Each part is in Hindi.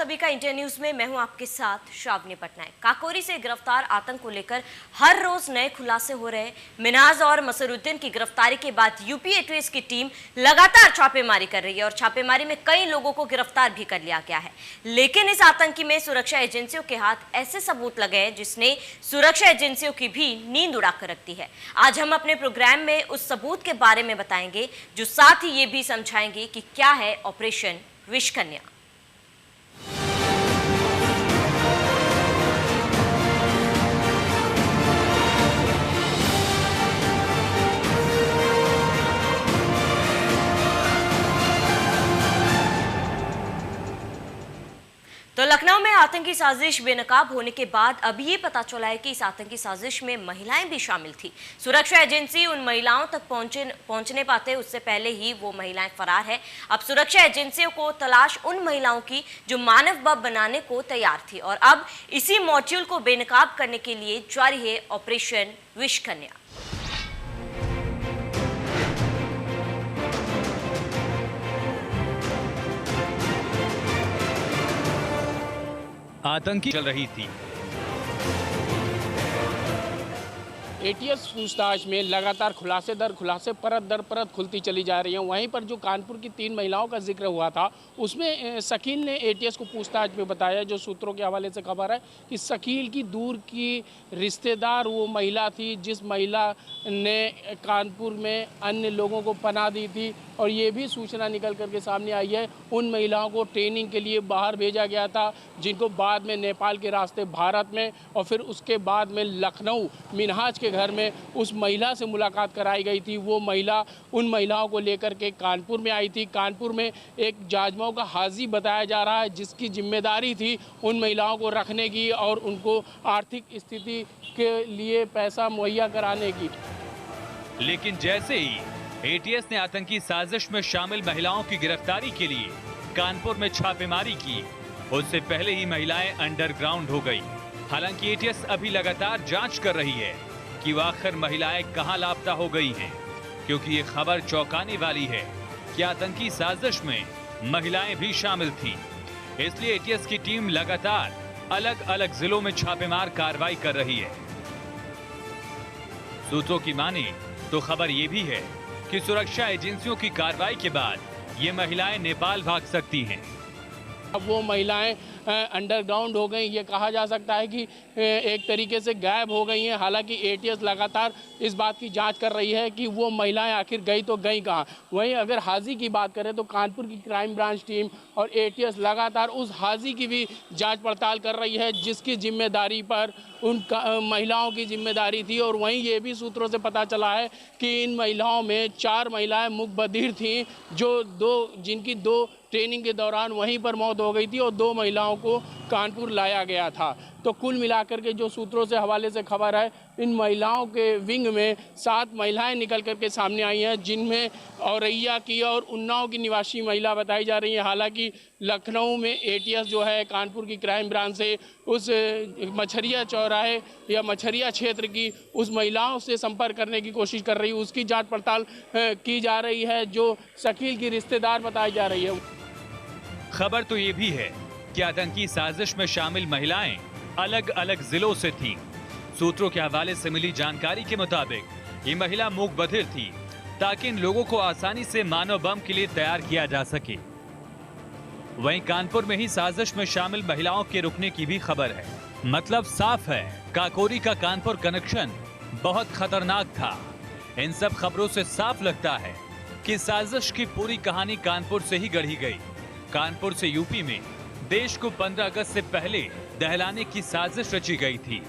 सभी का इंडिया न्यूज में। मैं हूं आपके साथ श्रावणी पटनायक। काकोरी से गिरफ्तार आतंक को लेकर हर रोज नए खुलासे हो रहे हैं। मिन्हाज और मसरुद्दीन की गिरफ्तारी के बाद यूपी एटीएस की टीम लगातार छापेमारी कर रही है और छापेमारी में कई लोगों को गिरफ्तार भी कर लिया गया है। लेकिन इस आतंकी में सुरक्षा एजेंसियों के हाथ ऐसे सबूत लगे हैं जिसने सुरक्षा एजेंसियों की भी नींद उड़ाकर रख दी है। आज हम अपने प्रोग्राम में उस सबूत के बारे में बताएंगे, जो साथ ही ये भी समझाएंगे कि क्या है ऑपरेशन विषकन्या। तो लखनऊ में आतंकी साजिश बेनकाब होने के बाद अब ये पता चला है कि इस आतंकी साजिश में महिलाएं भी शामिल थी। सुरक्षा एजेंसी उन महिलाओं तक पहुंचने पाते उससे पहले ही वो महिलाएं फरार है। अब सुरक्षा एजेंसियों को तलाश उन महिलाओं की जो मानव बम बनाने को तैयार थी और अब इसी मॉड्यूल को बेनकाब करने के लिए जारी है ऑपरेशन विषकन्या। आतंकी चल रही थी। एटीएस पूछताछ में लगातार खुलासे दर खुलासे परत दर परत खुलती चली जा रही है। वहीं पर जो कानपुर की 3 महिलाओं का जिक्र हुआ था, उसमें शकील ने एटीएस को पूछताछ में बताया, जो सूत्रों के हवाले से खबर है कि शकील की दूर की रिश्तेदार वो महिला थी जिस महिला ने कानपुर में अन्य लोगों को पनाह दी थी। और ये भी सूचना निकल करके सामने आई है उन महिलाओं को ट्रेनिंग के लिए बाहर भेजा गया था, जिनको बाद में नेपाल के रास्ते भारत में और फिर उसके बाद में लखनऊ मिन्हाज के घर में उस महिला से मुलाकात कराई गई थी। वो महिला उन महिलाओं को लेकर के कानपुर में आई थी। कानपुर में एक जाजमाऊ का हाजी बताया जा रहा है जिसकी जिम्मेदारी थी उन महिलाओं को रखने की और उनको आर्थिक स्थिति के लिए पैसा मुहैया कराने की। लेकिन जैसे ही एटीएस ने आतंकी साजिश में शामिल महिलाओं की गिरफ्तारी के लिए कानपुर में छापेमारी की, उससे पहले ही महिलाएं अंडरग्राउंड हो गई। हालांकि एटीएस अभी लगातार जांच कर रही है कि आखिर महिलाएं कहां लापता हो गई हैं, क्योंकि ये खबर चौंकाने वाली है कि आतंकी साजिश में महिलाएं भी शामिल थीं। इसलिए एटीएस की टीम लगातार अलग अलग जिलों में छापेमार कार्रवाई कर रही है। सूत्रों की माने तो खबर ये भी है कि सुरक्षा एजेंसियों की कार्रवाई के बाद ये महिलाएं नेपाल भाग सकती हैं। अब वो महिलाएं अंडरग्राउंड हो गई, ये कहा जा सकता है कि एक तरीके से गायब हो गई हैं। हालांकि एटीएस लगातार इस बात की जांच कर रही है कि वो महिलाएं आखिर गई तो गई कहाँ। वहीं अगर हाजी की बात करें तो कानपुर की क्राइम ब्रांच टीम और एटीएस लगातार उस हाजी की भी जांच पड़ताल कर रही है जिसकी जिम्मेदारी पर उन महिलाओं की जिम्मेदारी थी। और वहीं ये भी सूत्रों से पता चला है कि इन महिलाओं में 4 महिलाएं मुखबिर थीं, जिनकी 2 ट्रेनिंग के दौरान वहीं पर मौत हो गई थी और 2 महिलाओं को कानपुर लाया गया था। तो कुल मिलाकर के जो सूत्रों से हवाले से खबर है, इन महिलाओं के विंग में 7 महिलाएं निकल करके सामने आई हैं, जिनमें औरैया की और उन्नाव की निवासी महिला बताई जा रही है। हालांकि लखनऊ में एटीएस जो है कानपुर की क्राइम ब्रांच से उस मछरिया चौराहे या मछरिया क्षेत्र की उस महिलाओं से संपर्क करने की कोशिश कर रही है, उसकी जाँच पड़ताल की जा रही है, जो शकील की रिश्तेदार बताई जा रही है। खबर तो ये भी है कि आतंकी साजिश में शामिल महिलाएं अलग अलग जिलों से थीं। सूत्रों के हवाले से मिली जानकारी के मुताबिक ये महिला मूक बधिर थी ताकि इन लोगों को आसानी से मानव बम के लिए तैयार किया जा सके। वहीं कानपुर में ही साजिश में शामिल महिलाओं के रुकने की भी खबर है। मतलब साफ है, काकोरी का कानपुर कनेक्शन बहुत खतरनाक था। इन सब खबरों से साफ लगता है कि साजिश की पूरी कहानी कानपुर से ही गढ़ी गई। कानपुर से यूपी में देश को 15 अगस्त से पहले दहलाने की साजिश रची गई थी।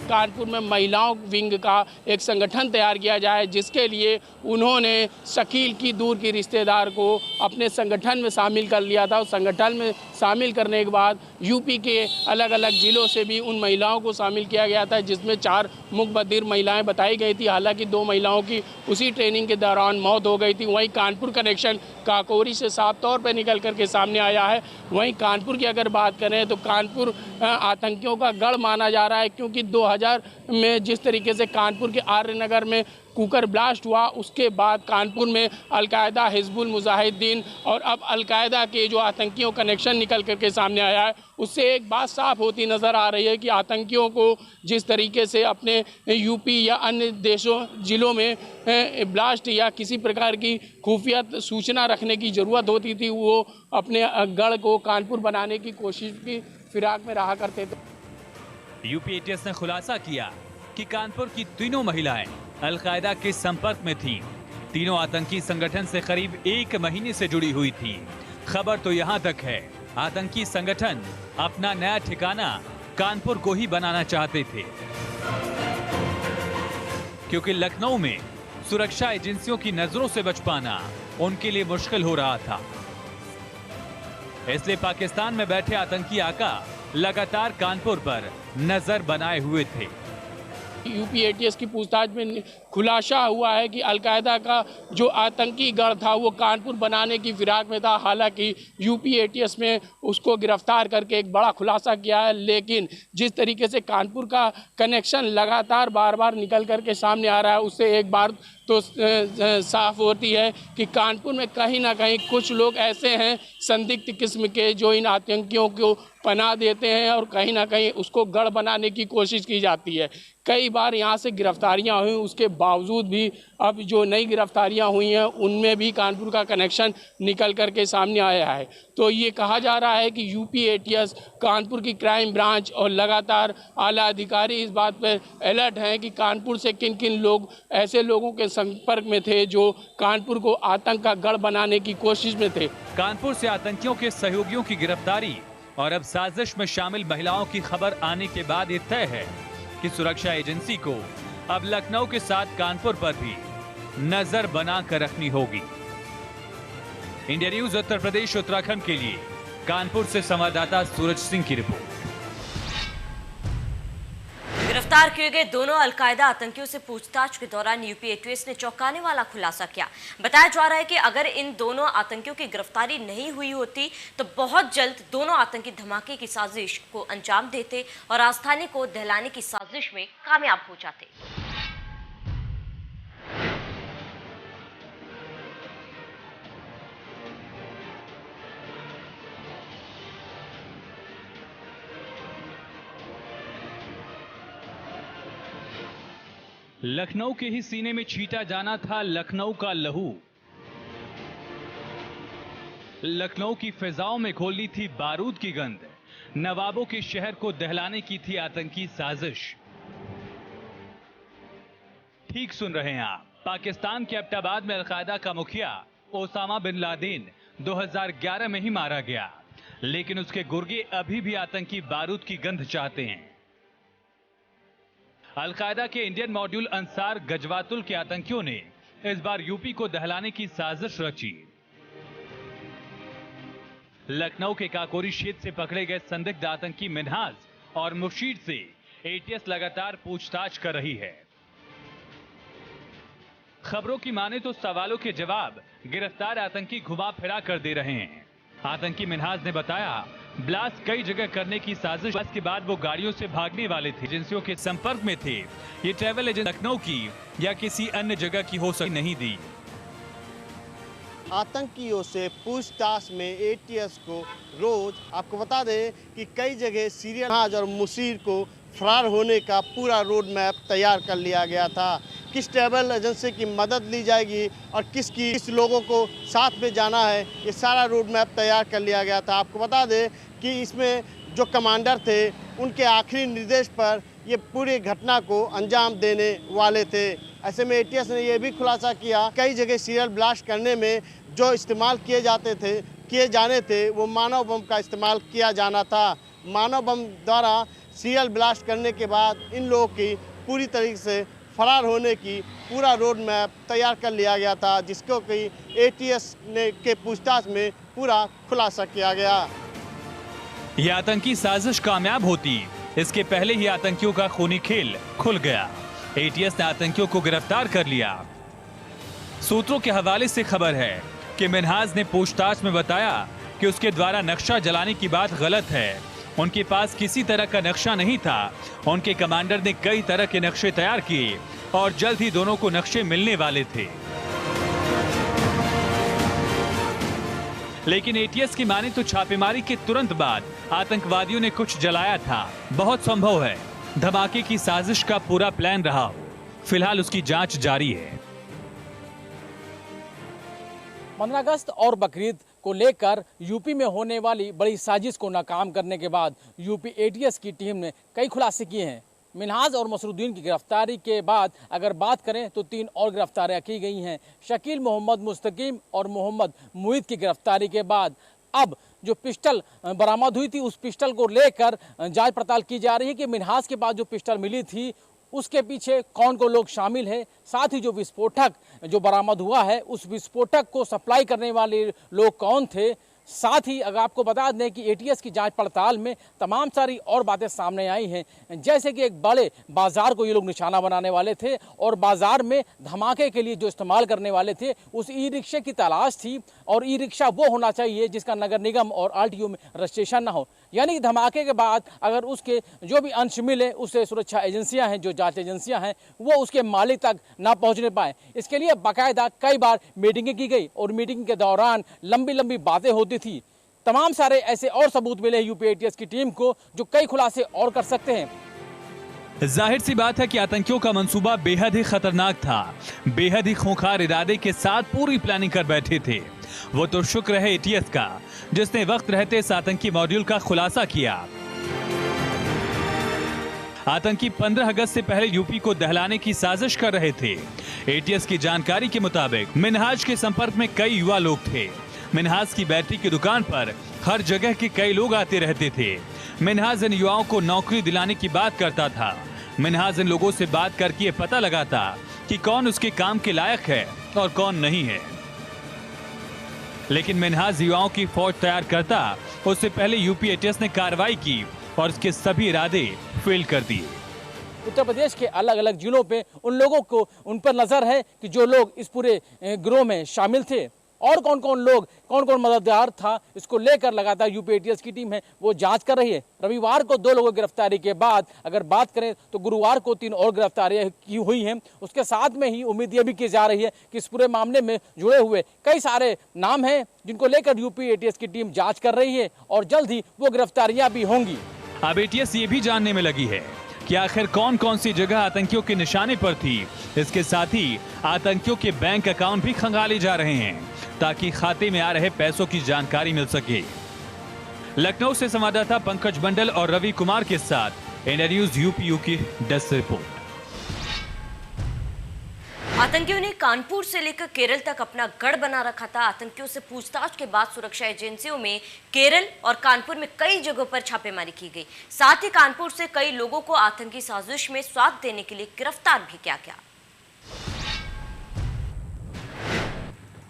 कानपुर में महिलाओं विंग का एक संगठन तैयार किया जाए, जिसके लिए उन्होंने शकील की दूर की रिश्तेदार को अपने संगठन में शामिल कर लिया था। उस संगठन में शामिल करने के बाद यूपी के अलग अलग ज़िलों से भी उन महिलाओं को शामिल किया गया था, जिसमें 4 मुखबिर महिलाएं बताई गई थी। हालांकि 2 महिलाओं की उसी ट्रेनिंग के दौरान मौत हो गई थी। वहीं कानपुर कनेक्शन काकोरी से साफ तौर पर निकल करके सामने आया है। वहीं कानपुर की अगर बात करें तो कानपुर आतंकियों का गढ़ माना जा रहा है, क्योंकि 2000 2000 में जिस तरीके से कानपुर के आर्यनगर में कुकर ब्लास्ट हुआ, उसके बाद कानपुर में अलकायदा, हिजबुल मुजाहिदीन और अब अलकायदा के जो आतंकियों कनेक्शन निकल करके सामने आया है, उससे एक बात साफ होती नज़र आ रही है कि आतंकियों को जिस तरीके से अपने यूपी या अन्य देशों ज़िलों में ब्लास्ट या किसी प्रकार की खुफिया सूचना रखने की ज़रूरत होती थी, वो अपने गढ़ को कानपुर बनाने की कोशिश की फिराक में रहा करते थे। यूपी एटीएस ने खुलासा किया कि कानपुर की तीनों महिलाएं अलकायदा के संपर्क में थीं। तीनों आतंकी संगठन से करीब 1 महीने से जुड़ी हुई थीं। खबर तो यहां तक है, आतंकी संगठन अपना नया ठिकाना कानपुर को ही बनाना चाहते थे, क्योंकि लखनऊ में सुरक्षा एजेंसियों की नजरों से बच पाना उनके लिए मुश्किल हो रहा था। इसलिए पाकिस्तान में बैठे आतंकी आका लगातार कानपुर पर नजर बनाए हुए थे। यूपी एटीएस की पूछताछ में खुलासा हुआ है कि अलकायदा का जो आतंकी गढ़ था वो कानपुर बनाने की फिराक में था। हालांकि यूपी एटीएस में उसको गिरफ्तार करके एक बड़ा खुलासा किया है, लेकिन जिस तरीके से कानपुर का कनेक्शन लगातार बार बार निकल करके सामने आ रहा है, उससे एक बार तो साफ होती है कि कानपुर में कहीं ना कहीं कुछ लोग ऐसे हैं संदिग्ध किस्म के जो इन आतंकियों को पनाह देते हैं और कहीं ना कहीं उसको गढ़ बनाने की कोशिश की जाती है। कई बार यहाँ से गिरफ्तारियाँ हुई, उसके बावजूद भी अब जो नई गिरफ्तारियाँ हुई हैं उनमें भी कानपुर का कनेक्शन निकल करके सामने आया है। तो ये कहा जा रहा है कि यूपी एटीएस, कानपुर की क्राइम ब्रांच और लगातार आला अधिकारी इस बात पर अलर्ट हैं कि कानपुर से किन किन लोग ऐसे लोगों के संपर्क में थे जो कानपुर को आतंक का गढ़ बनाने की कोशिश में थे। कानपुर से आतंकियों के सहयोगियों की गिरफ्तारी और अब साजिश में शामिल महिलाओं की खबर आने के बाद ये तय है कि सुरक्षा एजेंसी को अब लखनऊ के साथ कानपुर पर भी नजर बना कर रखनी होगी। इंडिया न्यूज उत्तर प्रदेश उत्तराखंड के लिए कानपुर से संवाददाता सूरज सिंह की रिपोर्ट। गिरफ्तार किए गए दोनों अलकायदा आतंकियों से पूछताछ के दौरान यूपी एटीएस ने चौंकाने वाला खुलासा किया। बताया जा रहा है कि अगर इन दोनों आतंकियों की गिरफ्तारी नहीं हुई होती तो बहुत जल्द दोनों आतंकी धमाके की साजिश को अंजाम देते और राजधानी को दहलाने की साजिश में कामयाब हो जाते। लखनऊ के ही सीने में छीटा जाना था लखनऊ का लहू। लखनऊ की फिजाओं में खोलनी थी बारूद की गंध। नवाबों के शहर को दहलाने की थी आतंकी साजिश। ठीक सुन रहे हैं आप, पाकिस्तान के एबटाबाद में अलकायदा का मुखिया ओसामा बिन लादेन 2011 में ही मारा गया, लेकिन उसके गुर्गे अभी भी आतंकी बारूद की गंध चाहते हैं। अलकायदा के इंडियन मॉड्यूल अंसार गजवातुल के आतंकियों ने इस बार यूपी को दहलाने की साजिश रची। लखनऊ के काकोरी क्षेत्र से पकड़े गए संदिग्ध आतंकी मिन्हाज और मुर्शीद से एटीएस लगातार पूछताछ कर रही है। खबरों की माने तो सवालों के जवाब गिरफ्तार आतंकी घुमा फिरा कर दे रहे हैं। आतंकी मिन्हाज ने बताया ब्लास्ट कई जगह करने की साजिश के बाद वो गाड़ियों से भागने वाले थे, एजेंसियों के संपर्क में थे। ये ट्रैवल एजेंसी लखनऊ की या किसी अन्य जगह की हो सकती नहीं दी। आतंकियों से पूछताछ में एटीएस को रोज आपको बता दें कि कई जगह सीरियल और मुसीर को फरार होने का पूरा रोड मैप तैयार कर लिया गया था। किस ट्रैवल एजेंसी की मदद ली जाएगी और किस लोगों को साथ में जाना है, ये सारा रोड मैप तैयार कर लिया गया था। आपको बता दें कि इसमें जो कमांडर थे उनके आखिरी निर्देश पर ये पूरी घटना को अंजाम देने वाले थे। ऐसे में एटीएस ने यह भी खुलासा किया कई जगह सीरियल ब्लास्ट करने में जो इस्तेमाल किए जाने थे वो मानव बम का इस्तेमाल किया जाना था। मानव बम द्वारा सीरियल ब्लास्ट करने के बाद इन लोगों की पूरी तरीके से फरार होने की पूरा रोड मैप तैयार कर लिया गया था, जिसको कि एटीएस ने के पूछताछ में पूरा खुलासा किया गया। यह आतंकी साजिश कामयाब होती, इसके पहले ही आतंकियों का खूनी खेल खुल गया। एटीएस ने आतंकियों को गिरफ्तार कर लिया। सूत्रों के हवाले से खबर है कि मिन्हाज ने पूछताछ में बताया कि उसके द्वारा नक्शा जलाने की बात गलत है। उनके पास किसी तरह का नक्शा नहीं था। उनके कमांडर ने कई तरह के नक्शे तैयार किए और जल्द ही दोनों को नक्शे मिलने वाले थे। लेकिन एटीएस की माने तो छापेमारी के तुरंत बाद आतंकवादियों ने कुछ जलाया था। बहुत संभव है धमाके की साजिश का पूरा प्लान रहा हो। फिलहाल उसकी जांच जारी है। 15 अगस्त और बकरीद को लेकर यूपी में होने वाली बड़ी साजिश को नाकाम करने के बाद यूपी एटीएस की टीम ने कई खुलासे किए हैं। मिन्हाज और मसरुद्दीन की गिरफ्तारी के बाद अगर बात करें तो 3 और गिरफ्तारियां की गई हैं। शकील मोहम्मद मुस्तकीम और मोहम्मद मुईद की गिरफ्तारी के बाद अब जो पिस्टल बरामद हुई थी उस पिस्टल को लेकर जांच पड़ताल की जा रही है कि मिन्हाज के बाद जो पिस्टल मिली थी उसके पीछे कौन कौन लोग शामिल है। साथ ही जो विस्फोटक जो बरामद हुआ है उस विस्फोटक को सप्लाई करने वाले लोग कौन थे। साथ ही अगर आपको बता दें कि एटीएस की जांच पड़ताल में तमाम सारी और बातें सामने आई हैं, जैसे कि एक बड़े बाजार को ये लोग निशाना बनाने वाले थे और बाजार में धमाके के लिए जो इस्तेमाल करने वाले थे उस ई रिक्शे की तलाश थी और ई रिक्शा वो होना चाहिए जिसका नगर निगम और आरटीओ में रजिस्ट्रेशन ना हो। यानी कि धमाके के बाद अगर उसके जो भी अंश मिले उससे सुरक्षा एजेंसियां हैं, जो जांच एजेंसियां हैं, वो उसके मालिक तक ना पहुंचने पाए। इसके लिए बाकायदा कई बार मीटिंगें की गई और मीटिंग के दौरान लंबी लंबी बातें होती थी। तमाम सारे ऐसे और सबूत मिले यूपी एटीएस की टीम को जो कई खुलासे और कर सकते हैं। जाहिर सी बात है कि आतंकियों का मंसूबा बेहद ही खतरनाक था। बेहद ही खूंखार इरादे के साथ पूरी प्लानिंग कर बैठे थे। वो तो शुक्र है एटीएस का जिसने वक्त रहते इस आतंकी मॉड्यूल का खुलासा किया। आतंकी 15 अगस्त से पहले यूपी को दहलाने की साजिश कर रहे थे। एटीएस की जानकारी के मुताबिक मिन्हाज के संपर्क में कई युवा लोग थे। मिन्हाज की बैटरी की दुकान पर हर जगह के कई लोग आते रहते थे। मिन्हाज इन युवाओं को नौकरी दिलाने की बात करता था। मिन्हाज इन लोगों से बात करके ये पता लगाता कि कौन उसके काम के लायक है और कौन नहीं है। लेकिन मिन्हाज युवाओं की फौज तैयार करता उससे पहले यूपी एटीएस ने कार्रवाई की और उसके सभी इरादे फेल कर दिए। उत्तर प्रदेश के अलग अलग जिलों पे उन लोगों को उन पर नजर है कि जो लोग इस पूरे गिरोह में शामिल थे और कौन कौन लोग कौन कौन मददगार था, इसको लेकर लगातार यूपी एटीएस की टीम है वो जांच कर रही है। रविवार को 2 लोगों की गिरफ्तारी के बाद अगर बात करें तो गुरुवार को 3 और गिरफ्तारियां की हुई हैं। उसके साथ में ही उम्मीद ये भी की जा रही है कि इस पूरे मामले में जुड़े हुए कई सारे नाम हैं जिनको लेकर यूपी एटीएस की टीम जाँच कर रही है और जल्द ही वो गिरफ्तारियां भी होंगी। अब एटीएस ये भी जानने में लगी है कि आखिर कौन कौन सी जगह आतंकियों के निशाने पर थी। इसके साथ ही आतंकियों के बैंक अकाउंट भी खंगाले जा रहे हैं ताकि खाते में आ रहे पैसों की जानकारी मिल सके। लखनऊ से संवाददाता पंकज मंडल और रवि कुमार के साथ इंडिया न्यूज यूपीयू की डेस्क रिपोर्ट। आतंकियों ने कानपुर से लेकर केरल तक अपना गढ़ बना रखा था। आतंकियों से पूछताछ के बाद सुरक्षा एजेंसियों में केरल और कानपुर में कई जगहों पर छापेमारी की गई। साथ ही कानपुर से कई लोगों को आतंकी साजिश में साथ देने के लिए गिरफ्तार भी किया गया।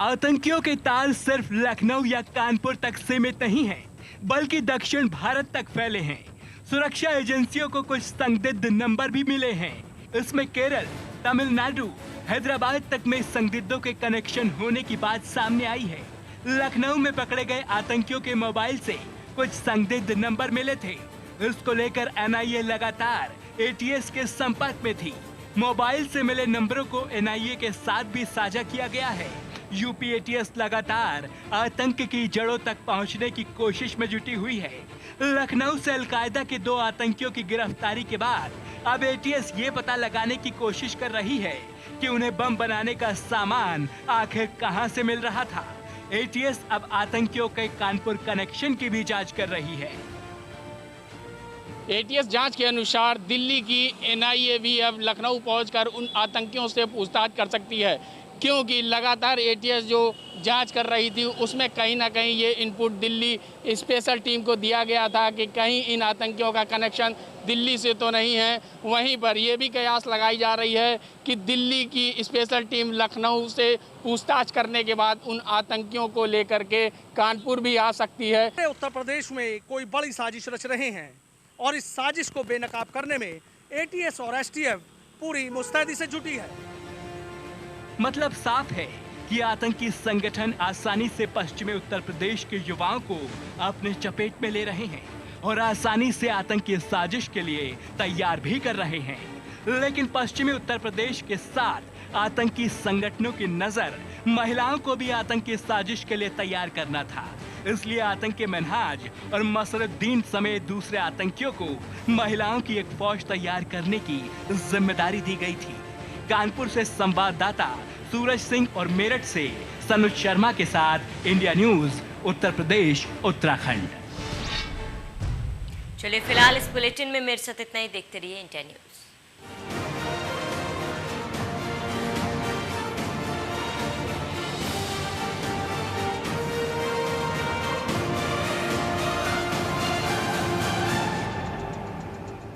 आतंकियों के तार सिर्फ लखनऊ या कानपुर तक सीमित नहीं हैं, बल्कि दक्षिण भारत तक फैले हैं। सुरक्षा एजेंसियों को कुछ संदिग्ध नंबर भी मिले हैं। इसमें केरल, तमिलनाडु, हैदराबाद तक में संदिग्धों के कनेक्शन होने की बात सामने आई है। लखनऊ में पकड़े गए आतंकियों के मोबाइल से कुछ संदिग्ध नंबर मिले थे। इसको लेकर एनआईए लगातार एटीएस के संपर्क में थी। मोबाइल से मिले नंबरों को एनआईए के साथ भी साझा किया गया है। यूपी एटीएस लगातार आतंक की जड़ों तक पहुंचने की कोशिश में जुटी हुई है। लखनऊ से अलकायदा के 2 आतंकियों की गिरफ्तारी के बाद अब एटीएस ये पता लगाने की कोशिश कर रही है कि उन्हें बम बनाने का सामान आखिर कहां से मिल रहा था। एटीएस अब आतंकियों के कानपुर कनेक्शन की भी जांच कर रही है। एटीएस जांच के अनुसार दिल्ली की एनआईए भी अब लखनऊ पहुंचकर उन आतंकियों से पूछताछ कर सकती है, क्योंकि लगातार एटीएस जो जांच कर रही थी उसमें कहीं ना कहीं ये इनपुट दिल्ली स्पेशल टीम को दिया गया था कि कहीं इन आतंकियों का कनेक्शन दिल्ली से तो नहीं है। वहीं पर यह भी कयास लगाई जा रही है कि दिल्ली की स्पेशल टीम लखनऊ से पूछताछ करने के बाद उन आतंकियों को लेकर के कानपुर भी आ सकती है। उत्तर प्रदेश में कोई बड़ी साजिश रच रहे हैं और इस साजिश को बेनकाब करने में एटीएस और एसटीएफ पूरी मुस्तैदी से जुटी है। मतलब साफ है कि आतंकी संगठन आसानी से पश्चिमी उत्तर प्रदेश के युवाओं को अपने चपेट में ले रहे हैं। और आसानी से आतंकी साजिश के लिए तैयार भी कर रहे हैं। लेकिन पश्चिमी उत्तर प्रदेश के साथ आतंकी संगठनों की नजर महिलाओं को भी आतंकी साजिश के लिए तैयार करना था। इसलिए आतंकी मिन्हाज और मसरुद्दीन समेत दूसरे आतंकियों को महिलाओं की एक फौज तैयार करने की जिम्मेदारी दी गई थी। कानपुर से संवाददाता सूरज सिंह और मेरठ से सनुज शर्मा के साथ इंडिया न्यूज उत्तर प्रदेश उत्तराखंड। चलिए फिलहाल इस बुलेटिन में मेरे साथ इतना ही। देखते रहिए इंडिया न्यूज।